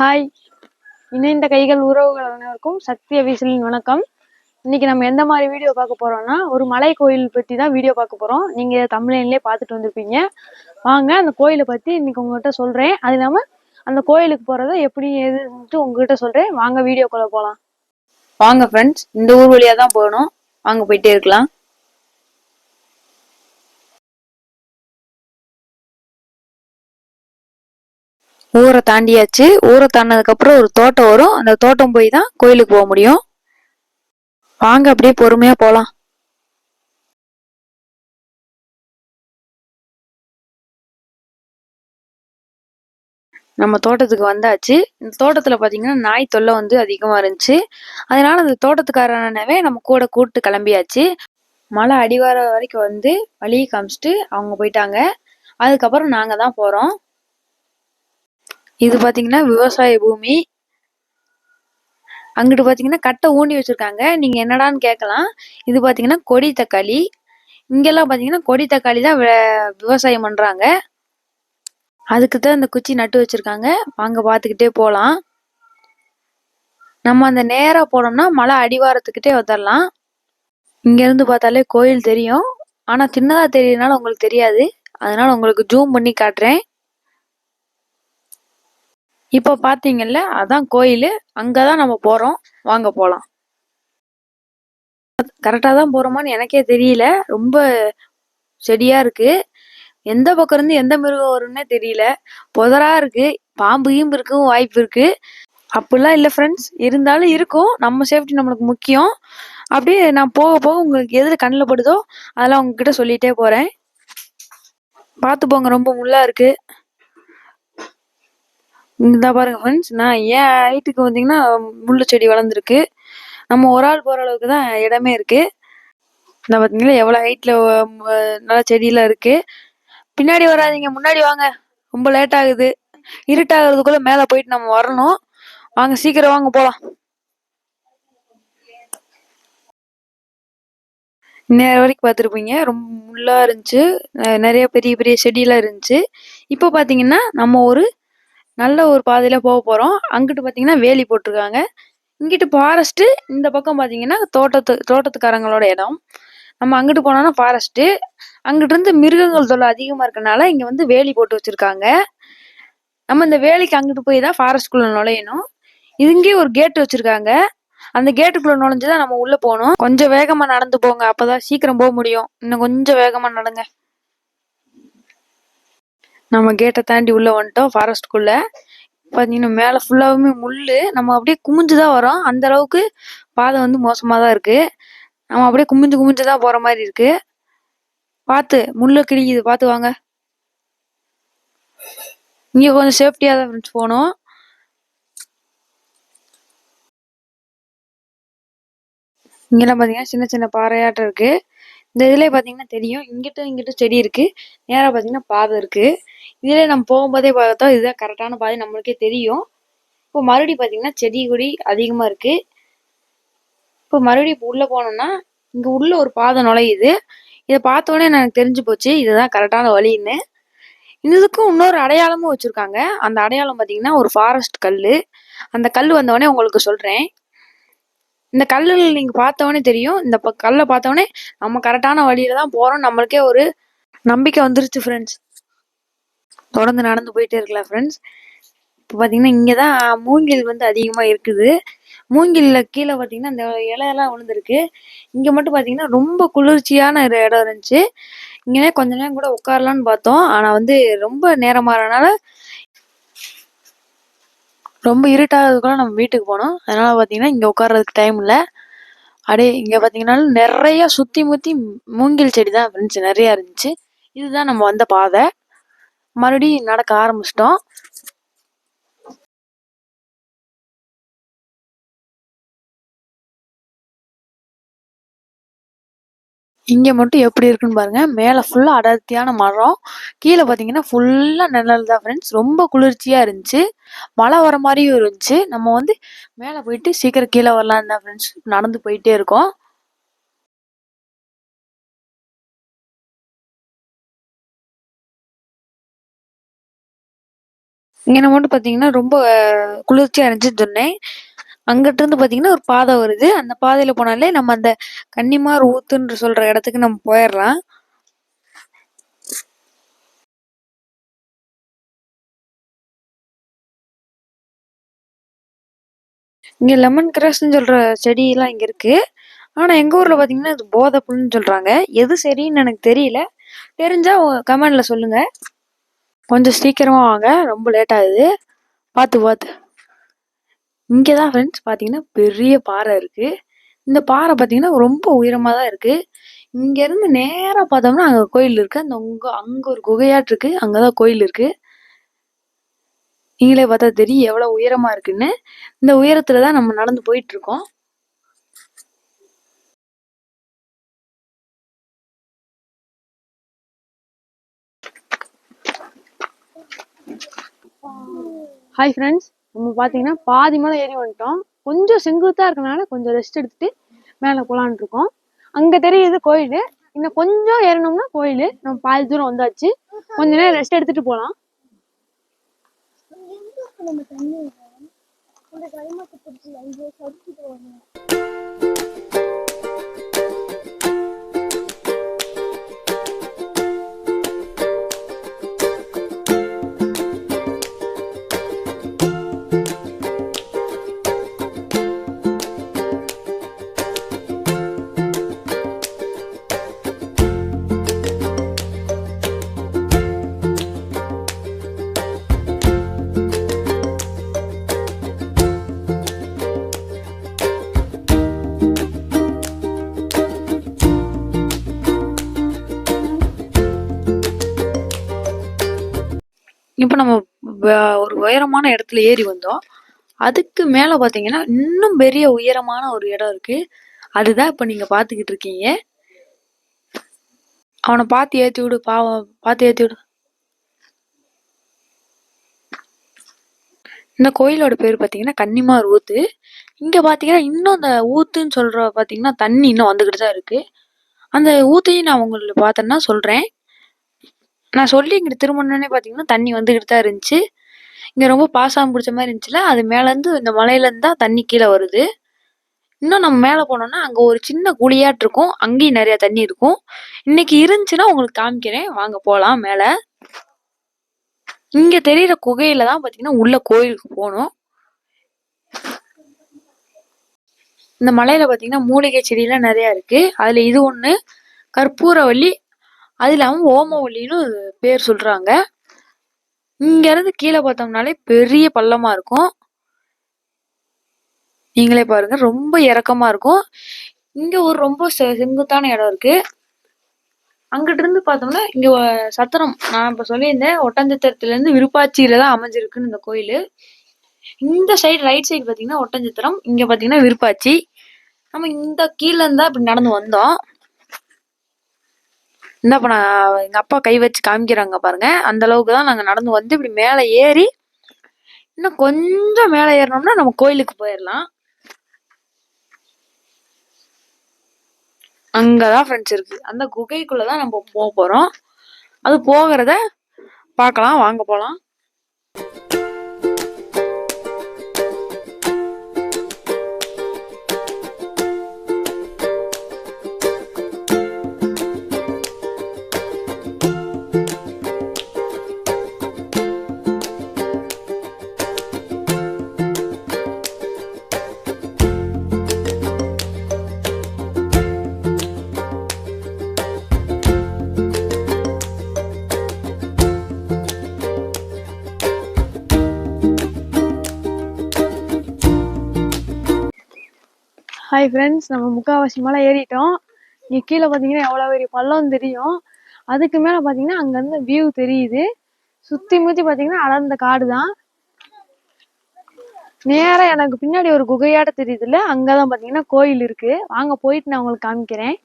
Hi! இணைந்த கைகள் உறவுகள் அனைவருக்கும் சக்தி அபிஷனின் வணக்கம். இன்னைக்கு நம்ம எந்த மாதிரி வீடியோ பார்க்க போறோம்னா, ஒரு மலை கோயில் பற்றி தான் வீடியோ பார்க்க போறோம். நீங்க தமிழ்லேயே பார்த்துட்டு வந்திருப்பீங்க. வாங்க அந்த கோயிலை பத்தி இன்னைக்கு உங்ககிட்ட சொல்றேன். அது இல்லாம அந்த கோயிலுக்கு போறதை எப்படி எதுன்ட்டு உங்ககிட்ட சொல்றேன். வாங்க வீடியோக்குள்ள போலாம். வாங்க ஃப்ரெண்ட்ஸ், இந்த ஊர் வழியா தான் போகணும். வாங்க போயிட்டே இருக்கலாம். ஊரை தாண்டியாச்சு. ஊரை தாண்டினதுக்கு அப்புறம் ஒரு தோட்டம் வரும். அந்த தோட்டம் போய் தான் கோயிலுக்கு போக முடியும். வாங்க அப்படியே பொறுமையா போலாம். நம்ம தோட்டத்துக்கு வந்தாச்சு. இந்த தோட்டத்துல பாத்தீங்கன்னா நாய் தொல்லை வந்து அதிகமா இருந்துச்சு. அதனால அந்த தோட்டத்துக்காரனவே நம்ம கூட கூப்பிட்டு கிளம்பியாச்சு. மலை அடிவாரம் வரைக்கும் வந்து வழியை காமிச்சிட்டு அவங்க போயிட்டாங்க. அதுக்கப்புறம் நாங்க தான் போறோம். இது பாத்தீங்கன்னா விவசாய பூமி. அங்கிட்டு பாத்தீங்கன்னா கட்டை ஊண்டி வச்சிருக்காங்க. நீங்க என்னடான்னு கேட்கலாம். இது பாத்தீங்கன்னா கொடி தக்காளி. இங்கெல்லாம் பாத்தீங்கன்னா கொடி தக்காளி தான் விவசாயம் பண்றாங்க. அதுக்குதான் இந்த குச்சி நட்டு வச்சிருக்காங்க. வாங்க பாத்துக்கிட்டே போலாம். நம்ம அந்த நேரா போனோம்னா மலை அடிவாரத்துக்கிட்டே வந்துடலாம். இங்க இருந்து பார்த்தாலே கோயில் தெரியும். ஆனா சின்னதா தெரியறதுனால உங்களுக்கு தெரியாது. அதனால உங்களுக்கு ஜூம் பண்ணி காட்டுறேன். இப்ப பாத்தீங்கல்ல, அதான் கோயில். அங்கதான் நம்ம போறோம். வாங்க போலாம். கரெக்டா தான் போறோமான்னு எனக்கே தெரியல. ரொம்ப செடியா இருக்கு. எந்த பக்கம் இருந்து எந்த மிருகம் வரும்னே தெரியல. புதரா இருக்கு. பாம்பு கீம்பு இருக்கவும் வாய்ப்பு இருக்கு. அப்படிலாம் இல்லை ஃப்ரெண்ட்ஸ். இருந்தாலும் இருக்கும். நம்ம சேஃப்டி நம்மளுக்கு முக்கியம். அப்படியே நான் போக போக உங்களுக்கு எதுல கண்ணில் படுதோ அதெல்லாம் உங்ககிட்ட சொல்லிட்டே போறேன். பார்த்து போங்க, ரொம்ப முள்ளா இருக்கு. இந்த பாருங்க ஃப்ரெண்ட்ஸ், நான் ஏன் ஹைட்டுக்கு வந்தீங்கன்னா முள்ளு செடி வளர்ந்துருக்கு. நம்ம ஒரு ஆள் போற அளவுக்கு தான் இடமே இருக்கு. இந்த பார்த்தீங்களா எவ்வளோ ஹைட்ல நல்லா செடியெல்லாம் இருக்கு. பின்னாடி வராதிங்க, முன்னாடி வாங்க. ரொம்ப லேட் ஆகுது. இருட்டாகிறதுக்குள்ள மேலே போயிட்டு நம்ம வரணும். வாங்க சீக்கிரம் வாங்க போலாம். நேரம் வரைக்கும் பார்த்துருப்பீங்க. ரொம்ப முள்ளா இருந்துச்சு. நிறைய பெரிய பெரிய செடியெல்லாம் இருந்துச்சு. இப்போ பார்த்தீங்கன்னா நம்ம ஒரு நல்ல ஒரு பாதையில போக போறோம். அங்கிட்டு பார்த்தீங்கன்னா வேலி போட்டிருக்காங்க. இங்கிட்டு ஃபாரஸ்ட். இந்த பக்கம் பார்த்தீங்கன்னா தோட்டத்துக்காரங்களோட இடம். நம்ம அங்கிட்டு போனோம்னா ஃபாரஸ்ட். அங்கிட்டு இருந்து மிருகங்கள் தொல்லை அதிகமா இருக்கனால இங்க வந்து வேலி போட்டு வச்சிருக்காங்க. நம்ம இந்த வேலிக்கு அங்கிட்டு போய் தான் ஃபாரஸ்ட்குள்ள நுழையணும். இங்கே ஒரு கேட் வச்சிருக்காங்க. அந்த கேட்டுக்குள்ள நுழைஞ்சுதான் நம்ம உள்ள போகணும். கொஞ்சம் வேகமா நடந்து போங்க, அப்பதான் சீக்கிரம் போக முடியும். இன்னும் கொஞ்சம் வேகமா நடங்க. நம்ம கேட்டை தாண்டி உள்ள வந்துட்டோம் ஃபாரஸ்ட்குள்ள. பாத்தீங்கன்னா மேல ஃபுல்லாவுமே முள்ளு. நம்ம அப்படியே குமிஞ்சுதான் வரோம். அந்த அளவுக்கு பாதை வந்து மோசமா தான் இருக்கு. நம்ம அப்படியே குமிஞ்சு குமிஞ்சுதான் போற மாதிரி இருக்கு. பார்த்து முள்ளு கிழிக்குது, பார்த்து வாங்க. இங்க கொஞ்சம் சேஃப்டியா தான் ஃப்ரெண்ட்ஸ் போகணும். இங்கெல்லாம் பாத்தீங்கன்னா சின்ன சின்ன பாறையாட்டம் இருக்கு. இந்த இதுலயே பாத்தீங்கன்னா தெரியும். இங்கிட்டும் செடி இருக்கு. நேரா பாத்தீங்கன்னா பாதை இருக்கு. இதுல நம்ம போகும்போதே பார்த்தோம் இதுதான் கரெக்டான பாதை நம்மளுக்கே தெரியும். இப்போ மறுபடியும் பாத்தீங்கன்னா செடி கொடி அதிகமா இருக்கு. இப்போ மறுபடியும் இப்போ உள்ள போனோம்னா இங்க உள்ள ஒரு பாதை நுழையுது. இதை பார்த்த உடனே எனக்கு தெரிஞ்சு போச்சு இதுதான் கரெக்டான வழின்னு. இதுக்கும் இன்னொரு அடையாளமும் வச்சிருக்காங்க. அந்த அடையாளம் பாத்தீங்கன்னா ஒரு ஃபாரஸ்ட் கல்லு. அந்த கல் வந்தவொடனே உங்களுக்கு சொல்றேன். இந்த கல்லு நீங்க பார்த்தவொடனே தெரியும். இந்த கல்லை பார்த்தவொடனே நம்ம கரெக்டான வழியில தான் போறோம். நம்மளுக்கே ஒரு நம்பிக்கை வந்துருச்சு ஃப்ரெண்ட்ஸ். தொடர்ந்து நடந்து போயிட்டே இருக்கலாம் ஃப்ரெண்ட்ஸ். இப்போ பார்த்தீங்கன்னா இங்கே தான் மூங்கில் வந்து அதிகமாக இருக்குது. மூங்கிலில் கீழே பார்த்தீங்கன்னா இந்த இலையெல்லாம் விழுந்துருக்கு. இங்கே மட்டும் பார்த்தீங்கன்னா ரொம்ப குளிர்ச்சியான ஒரு இடம் இருந்துச்சு. இங்கே கொஞ்ச நேரம் கூட உட்காரலான்னு பார்த்தோம். ஆனால் வந்து ரொம்ப நேரமாகறனால ரொம்ப இருட்டாகிறதுக்குள்ள நம்ம வீட்டுக்கு போனோம். அதனால பார்த்தீங்கன்னா இங்கே உட்கார்றதுக்கு டைம் இல்லை. அப்படியே இங்கே பார்த்தீங்கன்னா நிறைய சுற்றி முற்றி மூங்கில் செடி தான் ஃப்ரெண்ட்ஸ் நிறையா இருந்துச்சு. இதுதான் நம்ம வந்த பாதை. மறுபடியும் நடக்க ஆரம்பிச்சிட்டோம். இங்க மட்டும் எப்படி இருக்குன்னு பாருங்க. மேல ஃபுல்லா அடர்த்தியான மரம். கீழே பாத்தீங்கன்னா ஃபுல்லா நிழல் தான் ஃப்ரெண்ட்ஸ். ரொம்ப குளிர்ச்சியா இருந்துச்சு. மழை வர மாதிரியும் இருந்துச்சு. நம்ம வந்து மேல போயிட்டு சீக்கிரம் கீழே வரலாம் தான் ஃப்ரெண்ட்ஸ் நடந்து போயிட்டே இருக்கோம். இங்கே மட்டும் பார்த்தீங்கன்னா ரொம்ப குளிர்ச்சியாக இருந்துச்சுன்னு சொன்னேன். அங்கிட்ட இருந்து பார்த்தீங்கன்னா ஒரு பாதை வருது. அந்த பாதையில் போனாலே நம்ம அந்த கன்னிமார் ஊத்துன்ற சொல்கிற இடத்துக்கு நம்ம போயிடலாம். இங்கே லெமன் கிராஸ்ன்னு சொல்கிற செடியெல்லாம் இங்கே இருக்குது. ஆனால் எங்கள் ஊரில் பார்த்தீங்கன்னா இது போதை புல்லுன்னு சொல்கிறாங்க. எது சரின்னு எனக்கு தெரியல. தெரிஞ்சால் கமெண்டில் சொல்லுங்கள். கொஞ்சம் சீக்கிரமாக வாங்க, ரொம்ப லேட் ஆகுது. பார்த்து இங்கே தான் ஃப்ரெண்ட்ஸ் பார்த்தீங்கன்னா பெரிய பாறை இருக்குது. இந்த பாறை பார்த்தீங்கன்னா ரொம்ப உயரமாக தான் இருக்குது. இங்கேருந்து நேராக பார்த்தோம்னா அங்கே கோயில் இருக்குது. அங்கே ஒரு குகையாட்டு இருக்குது. அங்கே தான் கோயில் இருக்குது. நீங்களே பார்த்தா தெரியும் எவ்வளோ உயரமாக இருக்குன்னு. இந்த உயரத்தில் தான் நம்ம நடந்து போயிட்டுருக்கோம். ஹாய் ஃப்ரெண்ட்ஸ், நம்ம பார்த்தீங்கன்னா பாதி மேலே ஏறி வந்துட்டோம். கொஞ்சம் செங்குத்தாக இருக்கனால கொஞ்சம் ரெஸ்ட் எடுத்துட்டு மேலே போகலான் இருக்கோம். அங்கே தெரியுது கோயில். இன்னும் கொஞ்சம் ஏறணும்னா கோயில். நம்ம பாதி தூரம் வந்தாச்சு. கொஞ்ச நேரம் ரெஸ்ட் எடுத்துட்டு போகலாம். இப்போ நம்ம ஒரு உயரமான இடத்துல ஏறி வந்தோம். அதுக்கு மேலே பார்த்தீங்கன்னா இன்னும் பெரிய உயரமான ஒரு இடம் இருக்கு. அதுதான் இப்போ நீங்கள் பார்த்துக்கிட்டு இருக்கீங்க. அவனை பார்த்து ஏற்றி விடு, பாவம், பார்த்து ஏற்றி விடு. இந்த கோயிலோட பேர் பார்த்தீங்கன்னா கன்னிமார் ஊத்து. இங்கே பார்த்தீங்கன்னா இன்னும் அந்த ஊத்துன்னு சொல்கிற பார்த்தீங்கன்னா தண்ணி இன்னும் வந்துக்கிட்டு தான் இருக்குது. அந்த ஊத்தையும் நான் உங்களுக்கு பார்த்தேன்னா சொல்கிறேன். நான் சொல்லி இங்கிட்டு திரும்பினோடனே பார்த்தீங்கன்னா தண்ணி வந்துக்கிட்டு தான் இருந்துச்சு. இங்கே ரொம்ப பாசம் பிடிச்ச மாதிரி இருந்துச்சுல, அது மேலேருந்து இந்த மலையிலேருந்து தான் தண்ணி கீழே வருது. இன்னும் நம்ம மேலே போனோம்னா அங்கே ஒரு சின்ன குழியாட்டு இருக்கும். அங்கேயும் நிறையா தண்ணி இருக்கும். இன்னைக்கு இருந்துச்சுன்னா உங்களுக்கு காமிக்கிறேன், வாங்க போகலாம் மேலே. இங்கே தெரியிற குகையில தான் பார்த்தீங்கன்னா உள்ள கோயிலுக்கு போகணும். இந்த மலையில பார்த்தீங்கன்னா மூலிகை செடியெல்லாம் நிறையா இருக்குது. அதில் இது ஒன்று கற்பூரவள்ளி, அது இல்லாமல் ஓமவல்லின்னு பேர் சொல்கிறாங்க. இங்கேருந்து கீழே பார்த்தோம்னாலே பெரிய பள்ளமாக இருக்கும். நீங்களே பாருங்க, ரொம்ப இறக்கமா இருக்கும். இங்க ஒரு ரொம்ப செங்குத்தான இடம் இருக்கு. அங்கிட்டு இருந்து பார்த்தோம்னா இங்க சத்திரம், நான் இப்ப சொல்லியிருந்தேன் ஒட்டஞ்சத்திரத்துல இருந்து விருப்பாட்சியில தான் அமைஞ்சிருக்குன்னு இந்த கோயில். இந்த சைடு ரைட் சைடு பாத்தீங்கன்னா ஒட்டஞ்சத்திரம், இங்க பாத்தீங்கன்னா விருப்பாட்சி. நம்ம இந்த கீழ இருந்தா இப்படி நடந்து வந்தோம். இந்த இப்ப நான் எங்க அப்பா கை வச்சு காமிக்கிறாங்க பாருங்க, அந்த அளவுக்கு தான் நாங்க நடந்து வந்து இப்படி மேலே ஏறி இன்னும் கொஞ்சம் மேலே ஏறினோம்னா நம்ம கோயிலுக்கு போயிடலாம். அங்கதான் ஃப்ரெண்ட்ஸ் இருக்கு. அந்த குகைக்குள்ளதான் நம்ம போக போறோம். அது போகிறத பார்க்கலாம், வாங்க போலாம். ஹாய் ஃப்ரெண்ட்ஸ், நம்ம முக்கால்வாசி மலை ஏறிட்டோம். இங்கே கீழே பார்த்தீங்கன்னா எவ்வளோ பெரிய பள்ளம் தெரியும். அதுக்கு மேலே பார்த்தீங்கன்னா அங்கேருந்து வியூ தெரியுது. சுற்றி முற்றி பார்த்தீங்கன்னா அடர்ந்த காடு தான். நேராக எனக்கு பின்னாடி ஒரு குகையாட்ட தெரியுதுல்ல, அங்கே தான் பார்த்தீங்கன்னா கோயில் இருக்குது. வாங்க போயிட்டு நான் உங்களுக்கு காமிக்கிறேன்.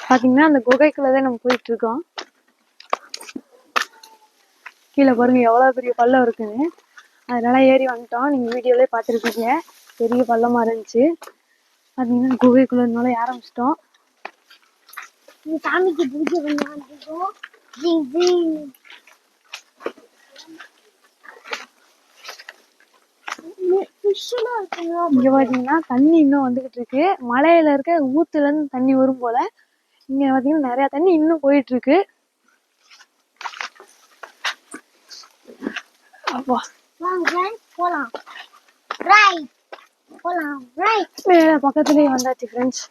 பார்த்தீங்கன்னா அந்த குகைக்குள்ளே தான் நம்ம போயிட்டுருக்கோம். கீழே பாருங்க எவ்வளோ பெரிய பள்ளம் இருக்குன்னு. அதனால ஏறி வந்துட்டோம். நீங்கள் வீடியோவிலே பார்த்துருப்பீங்க, பெரிய பள்ளமா இருந்துச்சு. பார்த்தீங்கன்னா குகைக்குள்ள நுழைய ஆரம்பிச்சிட்டோம். சாமிக்கு பூஜை பண்ண வந்துட்டோம். இங்க பாத்தீங்கன்னா தண்ணி இன்னும் வந்துகிட்டு இருக்கு. மலையில இருக்க ஊத்துல இருந்து தண்ணி வரும் போல. இங்க பாத்தீங்கன்னா நிறைய தண்ணி இன்னும் போயிட்டு இருக்கு. அப்பா போலாம் பக்கத்துலயே வந்தாச்சு ஃப்ரெண்ட்ஸ்.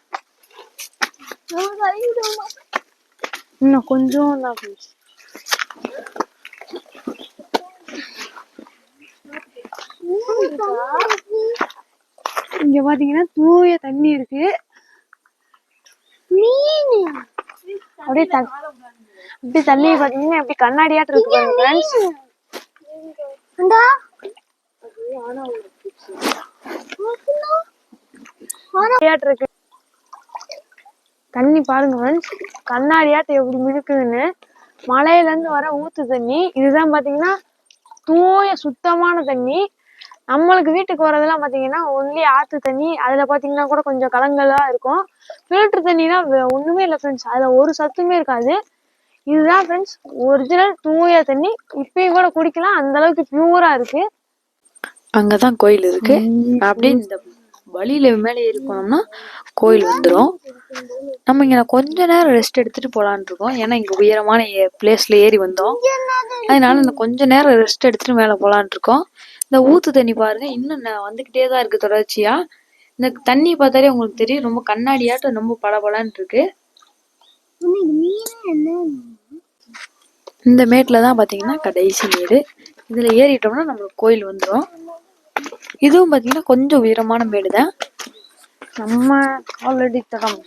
இன்னும் கொஞ்சம் தான் ஃப்ரெண்ட்ஸ். இங்க பாத்தீங்கன்னா தூய தண்ணி இருக்கு. அப்படியே தண்ணி பாத்தீங்கன்னா எப்படி கண்ணாடியாட்டு இருக்கு பாருங்க ஃப்ரெண்ட்ஸ். இருக்கு தண்ணி பாருங்க ஃப்ரெண்ட்ஸ், கண்ணாடியாட்டு எப்படி மினுக்குதுன்னு. மலையில இருந்து வர ஊத்து தண்ணி இதுதான் பாத்தீங்கன்னா தூய சுத்தமான தண்ணி. நம்மளுக்கு வீட்டுக்கு வரதெல்லாம் பாத்தீங்கன்னா ஒன்லி ஆத்து தண்ணி. அதுல பாத்தீங்கன்னா கூட கொஞ்சம் கலங்கலா இருக்கும். ஃபில்டர் தண்ணினா ஒண்ணுமே இல்லை ஃப்ரெண்ட்ஸ், அதுல ஒரு சத்துமே இருக்காது. இதுதான் ஃப்ரெண்ட்ஸ் ஒரிஜினல் தூய தண்ணி. இப்பயும் கூட குடிக்கலாம், அந்த அளவுக்கு பியூரா இருக்கு. அங்கதான் கோயில் இருக்கு. அப்படியே இந்த வழியில மேலே ஏறி போனோம்னா கோயில் வந்துடும். நம்ம இங்க கொஞ்ச நேரம் ரெஸ்ட் எடுத்துட்டு போலான்னு இருக்கோம். ஏன்னா இங்க உயரமான பிளேஸ்ல ஏறி வந்தோம். அதனால இந்த கொஞ்ச நேரம் ரெஸ்ட் எடுத்துட்டு மேல போலான்னு இருக்கோம். இந்த ஊத்து தண்ணி பாருங்க இன்னும் வந்துகிட்டே தான் இருக்கு தொடர்ச்சியா. இந்த தண்ணி பார்த்தாலே உங்களுக்கு தெரியும், ரொம்ப கண்ணாடியாட்டம் ரொம்ப பளபளன்னு இருக்கு. இந்த மேட்ல தான் பாத்தீங்கன்னா கடைசி மேடு. இதுல ஏறிட்டோம்னா நம்மளுக்கு கோயில் வந்துடும். இதுவும் பாத்தீங்கன்னா கொஞ்சம் உயரமான மேடுதான். நம்ம ஆல்ரெடி தடம்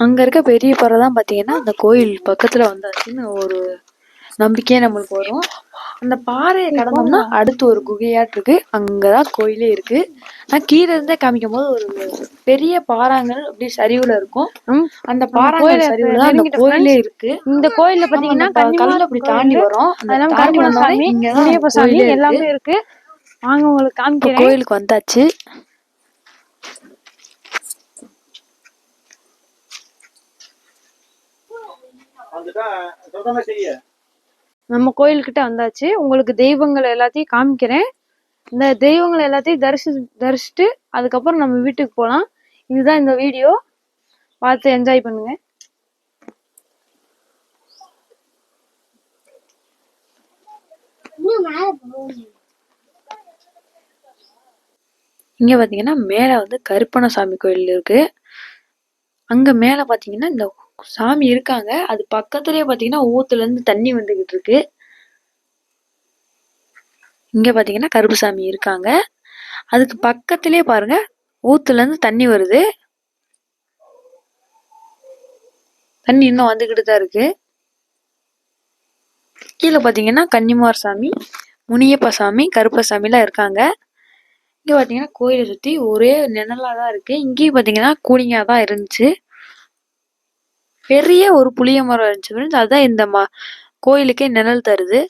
அங்க இருக்க பெரிய பாறை தான் பாத்தீங்கன்னா அந்த கோயில் பக்கத்துல வந்தாச்சுன்னு ஒரு நம்பிக்கையே நம்மளுக்கு வரும். அந்த பாறையை கடந்தோம்னா அடுத்து ஒரு குகையாட்டு இருக்கு, அங்கதான் கோயிலே இருக்கு. நான் கீழே இருந்தே காமிக்கும் போது ஒரு பெரிய பாறாங்கல் அப்படி சரிவுல இருக்கும். அந்த பாறாங்கல் சரிவுல தான் அந்த கோயிலே இருக்கு. இந்த கோயில்ல பாத்தீங்கன்னா கல்ல அப்படி தாண்டி வரும். தாண்டி வந்தோடனே இங்கதான் எல்லாமே இருக்கு. வாங்க உங்களுக்கு காமிக்கிறேன். கோயிலுக்கு வந்தாச்சு. நம்ம கோயில்கிட்ட வந்தாச்சு. உங்களுக்கு தெய்வங்கள் எல்லாத்தையும் காமிக்கிறேன். இந்த தெய்வங்கள் எல்லாத்தையும் தரிசிச்சுட்டு அதுக்கப்புறம் நம்ம வீட்டுக்கு போலாம். இதுதான் இந்த வீடியோ, பார்த்து என்ஜாய் பண்ணுங்க. இங்க பாத்தீங்கன்னா மேல வந்து கருப்பணசாமி கோயில் இருக்கு. அங்க மேல பாத்தீங்கன்னா இந்த சாமி இருக்காங்க. அது பக்கத்துலயே பாத்தீங்கன்னா ஊத்துல இருந்து தண்ணி வந்துகிட்டு இருக்கு. இங்க பாத்தீங்கன்னா கருப்பசாமி இருக்காங்க. அதுக்கு பக்கத்திலே பாருங்க ஊத்துல இருந்து தண்ணி வருது. தண்ணி இன்னும் வந்துகிட்டு தான் இருக்கு. கீழே பாத்தீங்கன்னா கன்னிமார் சாமி, முனியப்ப சாமி, கருப்பசாமி எல்லாம் இருக்காங்க. இங்க பாத்தீங்கன்னா கோயிலை சுத்தி ஒரே நிழலாதான் இருக்கு. இங்கேயும் பாத்தீங்கன்னா கூலிங்கா தான் இருந்துச்சு. பெரிய ஒரு புளிய மரம் இருந்துச்சு. அதுதான் இந்த கோயிலுக்கே நிழல் தருது.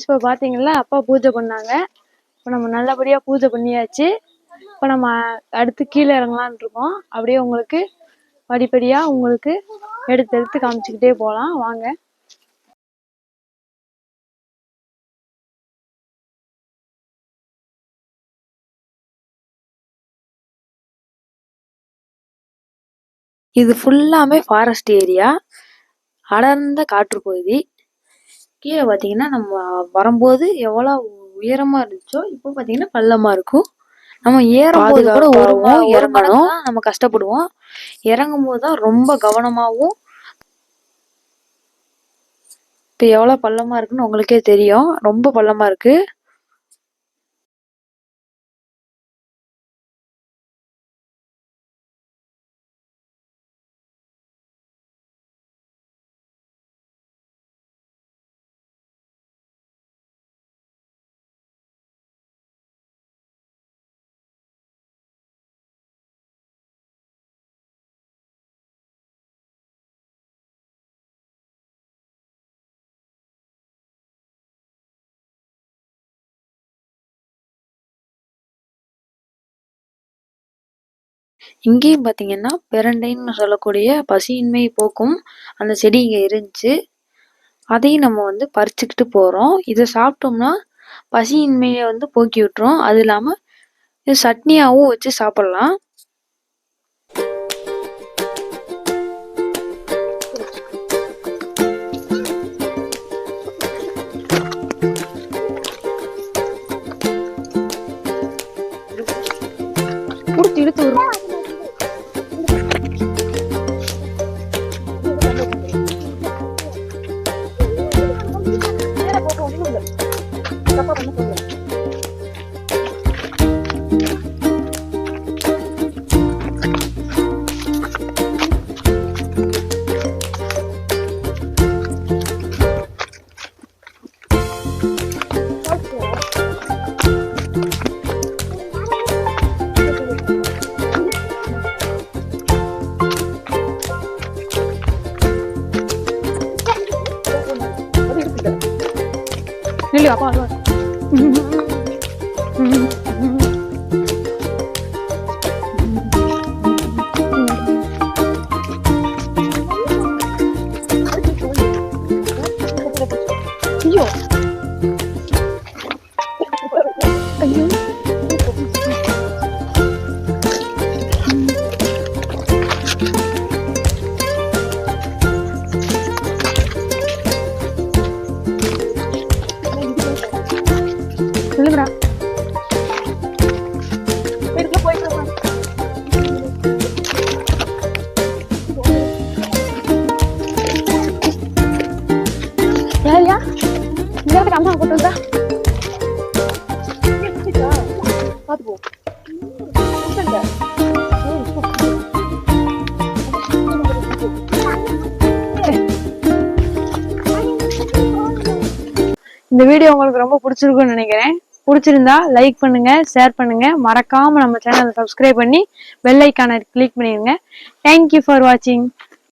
இப்போ பார்த்தீங்களா அப்பா பூஜை பண்ணாங்க. இப்போ நம்ம நல்லபடியாக பூஜை பண்ணியாச்சு. இப்போ நம்ம அடுத்து கீழே இறங்கலான் இருக்கோம். அப்படியே உங்களுக்கு படிப்படியாக உங்களுக்கு எடுத்து எடுத்து காமிச்சிக்கிட்டே போகலாம் வாங்க. இது ஃபுல்லாமே ஃபாரஸ்ட் ஏரியா, அடர்ந்த காற்று பகுதி. கீழே பார்த்தீங்கன்னா நம்ம வரும்போது எவ்வளோ உயரமா இருந்துச்சோ இப்போ பார்த்தீங்கன்னா பள்ளமா இருக்கும். நம்ம ஏறும்போது கூட இறங்கணும், நம்ம கஷ்டப்படுவோம். இறங்கும் போது தான் ரொம்ப கவனமாகவும். இப்போ எவ்வளோ பள்ளமா இருக்குன்னு உங்களுக்கே தெரியும், ரொம்ப பள்ளமா இருக்கு. இங்கேயும் பார்த்தீங்கன்னா பிரண்டைன்னு சொல்லக்கூடிய பசியின்மை போக்கும் அந்த செடி இங்கே இருந்துச்சு. அதையும் நம்ம பறிச்சுக்கிட்டு போகிறோம். இதை சாப்பிட்டோம்னா பசியின்மையை போக்கி விட்டுரும். அது இல்லாமல் இது சட்னியாகவும் வச்சு சாப்பிட்லாம். இழுத்து வரும். நில்லு அப்பா ஐயோ ஐயோ சொல்லுங்கடா யாரியா இங்க அம்மா கொண்டு வந்தா பாத்து போ. இந்த வீடியோ உங்களுக்கு ரொம்ப பிடிச்சிருக்கும்னு நினைக்கிறேன். பிடிச்சிருந்தா லைக் பண்ணுங்க, ஷேர் பண்ணுங்க, மறக்காம நம்ம சேனலை சப்ஸ்கிரைப் பண்ணி பெல் ஐகானை கிளிக் பண்ணிடுங்க. தேங்க்யூ ஃபார் வாட்சிங்.